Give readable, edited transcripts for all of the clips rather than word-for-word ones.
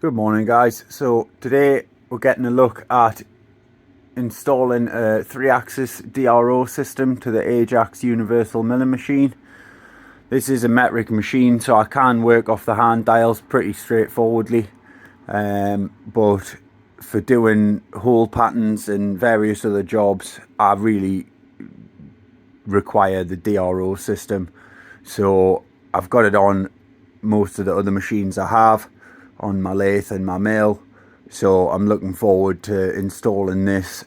Good morning, guys. So today we're getting a look at installing a 3-axis D.R.O system to the Ajax universal milling machine. This is a metric machine, so I can work off the hand dials pretty straightforwardly, but for doing hole patterns and various other jobs I really require the D.R.O system. So I've got it on most of the other machines I have, on my lathe and my mill, so I'm looking forward to installing this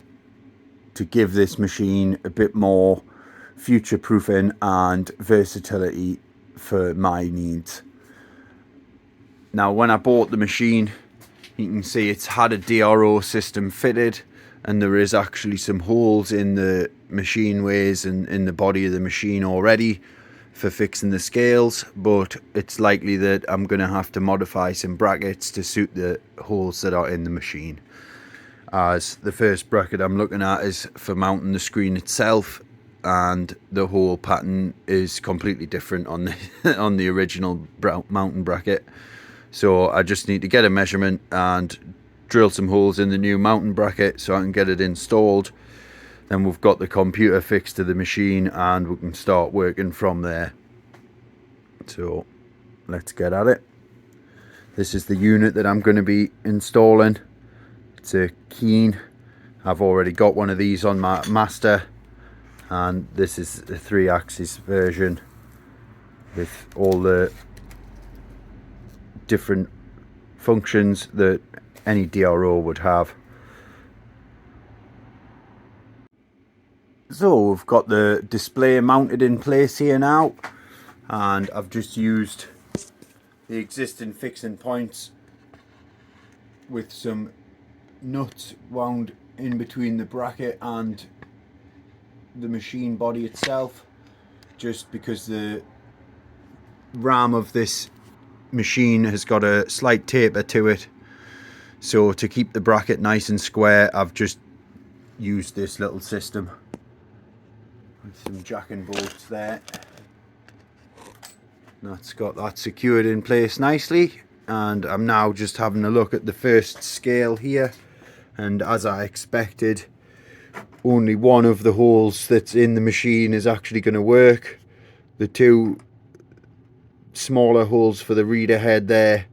to give this machine a bit more future proofing and versatility for my needs. Now, when I bought the machine, you can see it's had a D.R.O system fitted, and there is actually some holes in the machine ways and in the body of the machine already for fixing the scales, but it's likely that I'm going to have to modify some brackets to suit the holes that are in the machine. As the first bracket I'm looking at is for mounting the screen itself, and the hole pattern is completely different on the on the original mounting bracket. So I just need to get a measurement and drill some holes in the new mounting bracket so I can get it installed. Then we've got the computer fixed to the machine and we can start working from there. So let's get at it. This is the unit that I'm going to be installing. It's a Keen. I've already got one of these on my master, and this is the 3-axis version with all the different functions that any D.R.O would have. So we've got the display mounted in place here now, and I've just used the existing fixing points with some nuts wound in between the bracket and the machine body itself, just because the ram of this machine has got a slight taper to it. So to keep the bracket nice and square, I've just used this little system. Some jack and bolts there. That's got that secured in place nicely, and I'm now just having a look at the first scale here, and as I expected, only one of the holes that's in the machine is actually going to work. The two smaller holes for the reader head there,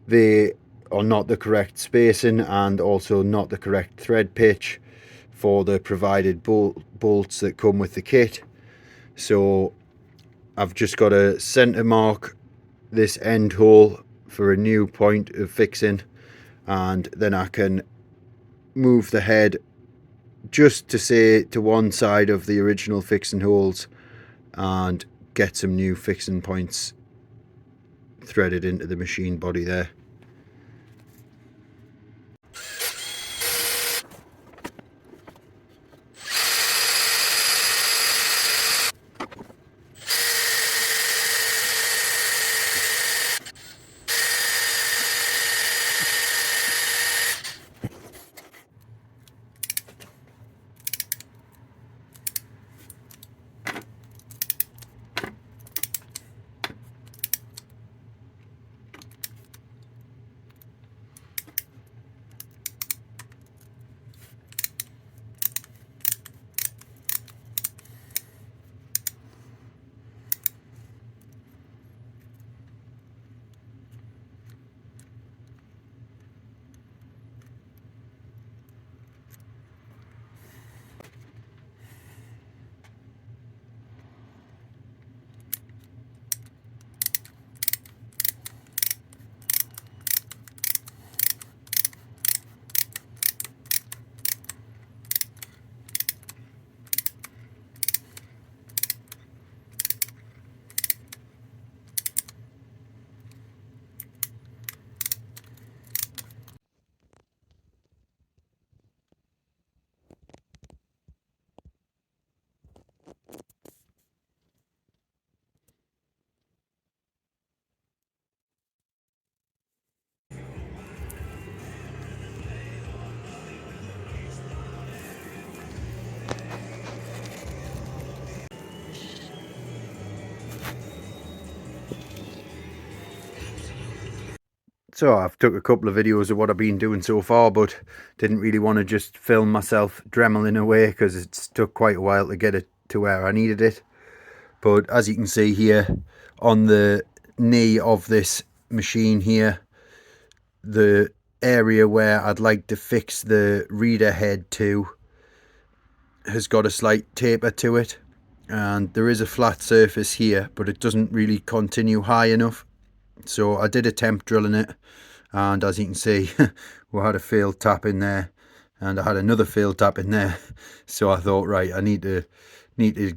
they are not the correct spacing and also not the correct thread pitch for the provided bolts that come with the kit. So I've just got to center mark this end hole for a new point of fixing, and then I can move the head just to say to one side of the original fixing holes and get some new fixing points threaded into the machine body there. So I've took a couple of videos of what I've been doing so far, but didn't really want to just film myself dremeling away because it's took quite a while to get it to where I needed it. But as you can see here on the knee of this machine here, the area where I'd like to fix the reader head to has got a slight taper to it, and there is a flat surface here, but it doesn't really continue high enough. So I did attempt drilling it, and as you can see we had a failed tap in there and I had another failed tap in there. So I thought, right, I need to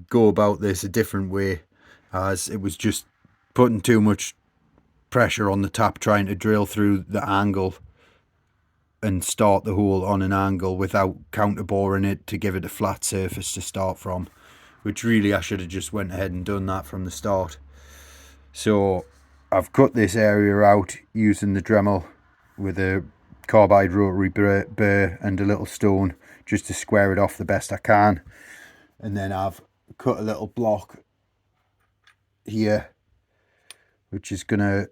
go about this a different way, as it was just putting too much pressure on the tap trying to drill through the angle and start the hole on an angle without counter boring it to give it a flat surface to start from, which really I should have just went ahead and done that from the start. So I've cut this area out using the Dremel with a carbide rotary burr and a little stone just to square it off the best I can. And then I've cut a little block here, which is going to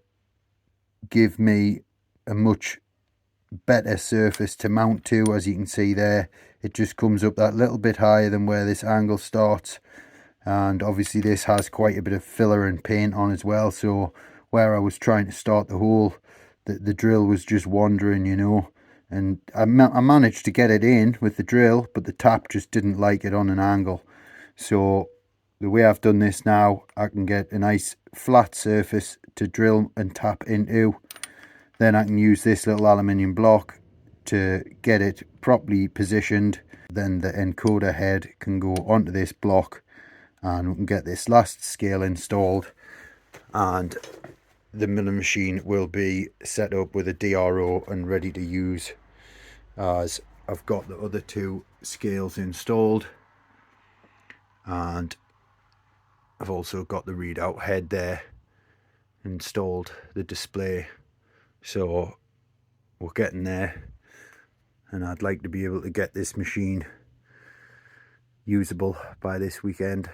give me a much better surface to mount to. As you can see there, it just comes up that little bit higher than where this angle starts. And obviously this has quite a bit of filler and paint on as well, so where I was trying to start the hole, the drill was just wandering, you know, and I managed to get it in with the drill, but the tap just didn't like it on an angle. So the way I've done this now, I can get a nice flat surface to drill and tap into. Then I can use this little aluminium block to get it properly positioned. Then the encoder head can go onto this block, and we can get this last scale installed, and the milling machine will be set up with a D.R.O and ready to use, as I've got the other two scales installed, and I've also got the readout head there installed, the display. So we're getting there, and I'd like to be able to get this machine usable by this weekend.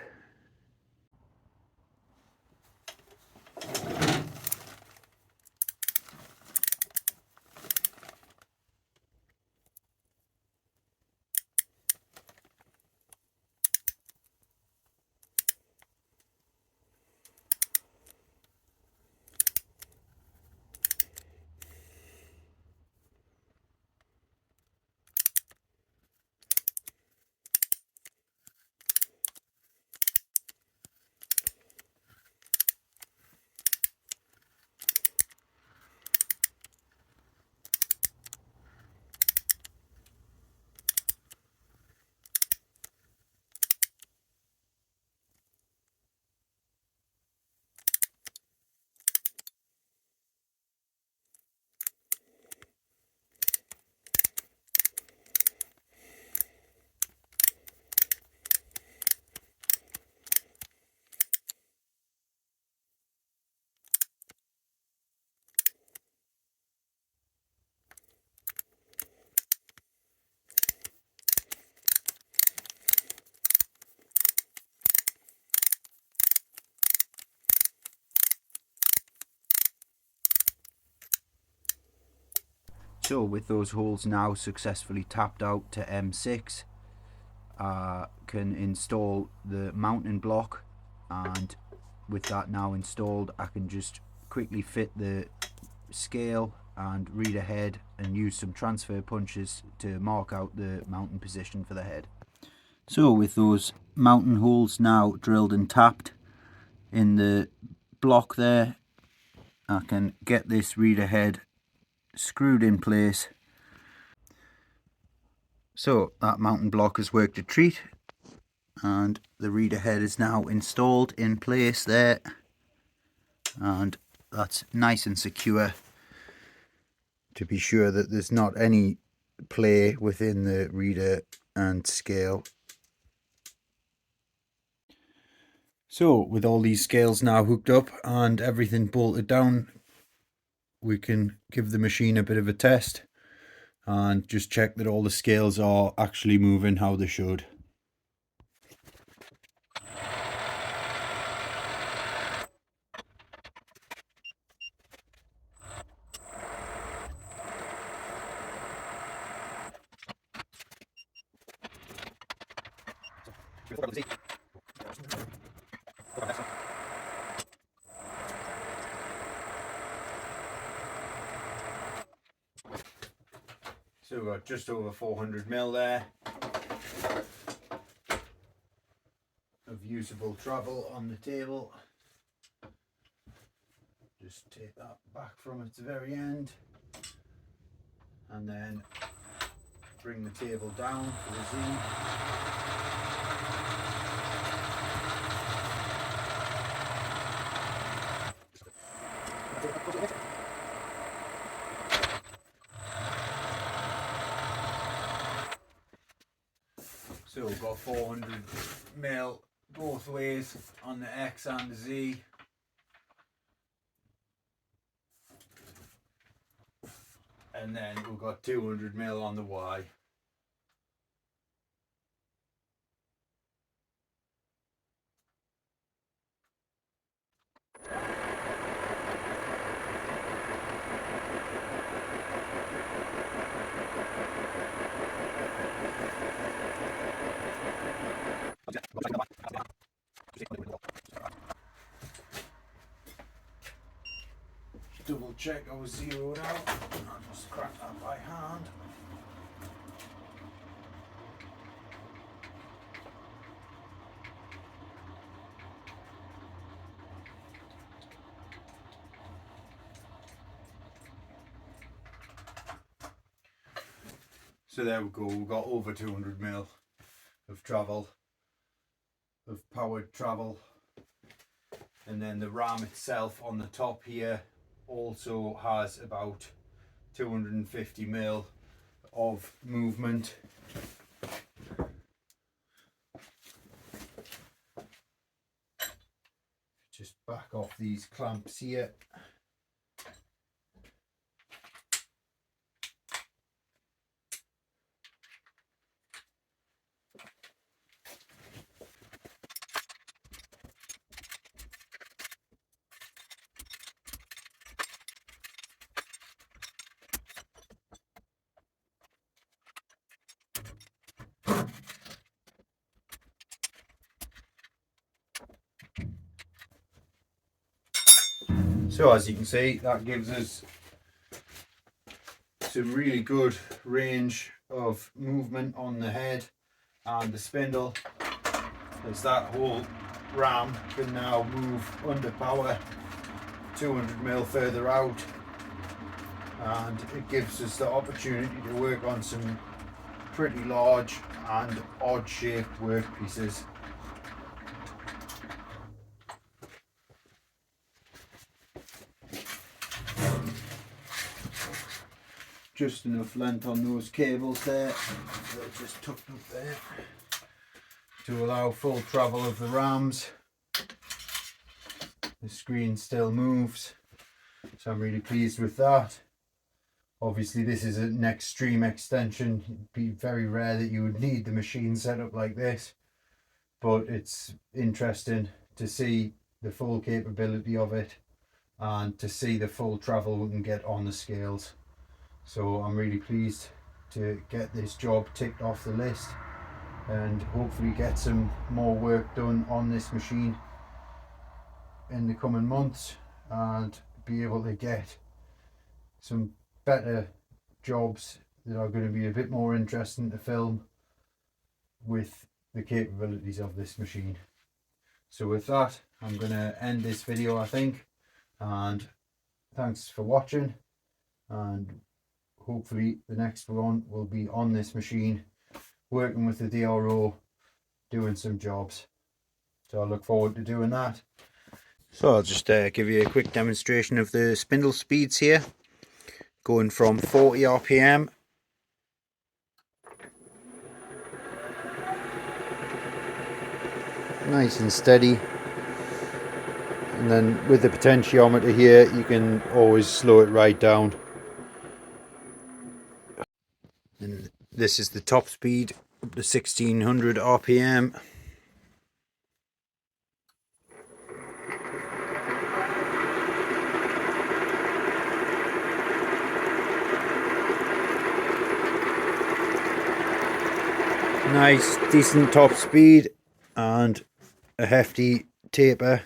So with those holes now successfully tapped out to M6, I can install the mounting block, and with that now installed, I can just quickly fit the scale and reader head and use some transfer punches to mark out the mounting position for the head. So with those mounting holes now drilled and tapped in the block there, I can get this reader head screwed in place. So that mounting block has worked a treat, and the reader head is now installed in place there, and that's nice and secure to be sure that there's not any play within the reader and scale. So with all these scales now hooked up and everything bolted down, we can give the machine a bit of a test and just check that all the scales are actually moving how they should. So we've got just over 400 mil there of usable travel on the table. Just take that back from its very end and then bring the table down for the Z. So we've got 400 mil both ways on the X and the Z. And then we've got 200 mil on the Y. Double check I was zeroed out. I'll just crack that by hand. So there we go, we've got over 200 mil of travel, of powered travel. And then the RAM itself on the top here also has about 250 mil of movement. Just back off these clamps here. So as you can see, that gives us some really good range of movement on the head and the spindle, as that whole ram can now move under power 200 mil further out, and it gives us the opportunity to work on some pretty large and odd shaped workpieces. Just enough length on those cables there, they're just tucked up there to allow full travel of the rams. The screen still moves, so I'm really pleased with that. Obviously this is an extreme extension. It'd be very rare that you would need the machine set up like this, but it's interesting to see the full capability of it and to see the full travel we can get on the scales. So I'm really pleased to get this job ticked off the list and hopefully get some more work done on this machine in the coming months and be able to get some better jobs that are going to be a bit more interesting to film with the capabilities of this machine. So with that, I'm going to end this video, I think, and thanks for watching, and hopefully the next one will be on this machine working with the D.R.O, doing some jobs. So I look forward to doing that. So I'll just give you a quick demonstration of the spindle speeds here, going from 40 RPM nice and steady, and then with the potentiometer here you can always slow it right down. And this is the top speed up to 1600 RPM. Nice, decent top speed, and a hefty taper.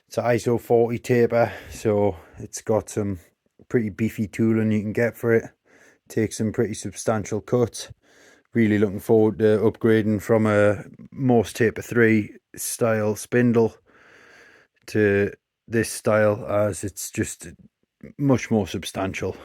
It's an ISO 40 taper, so it's got some pretty beefy tooling you can get for it. Takes some pretty substantial cuts. Really looking forward to upgrading from a Morse Taper 3 style spindle to this style, as it's just much more substantial.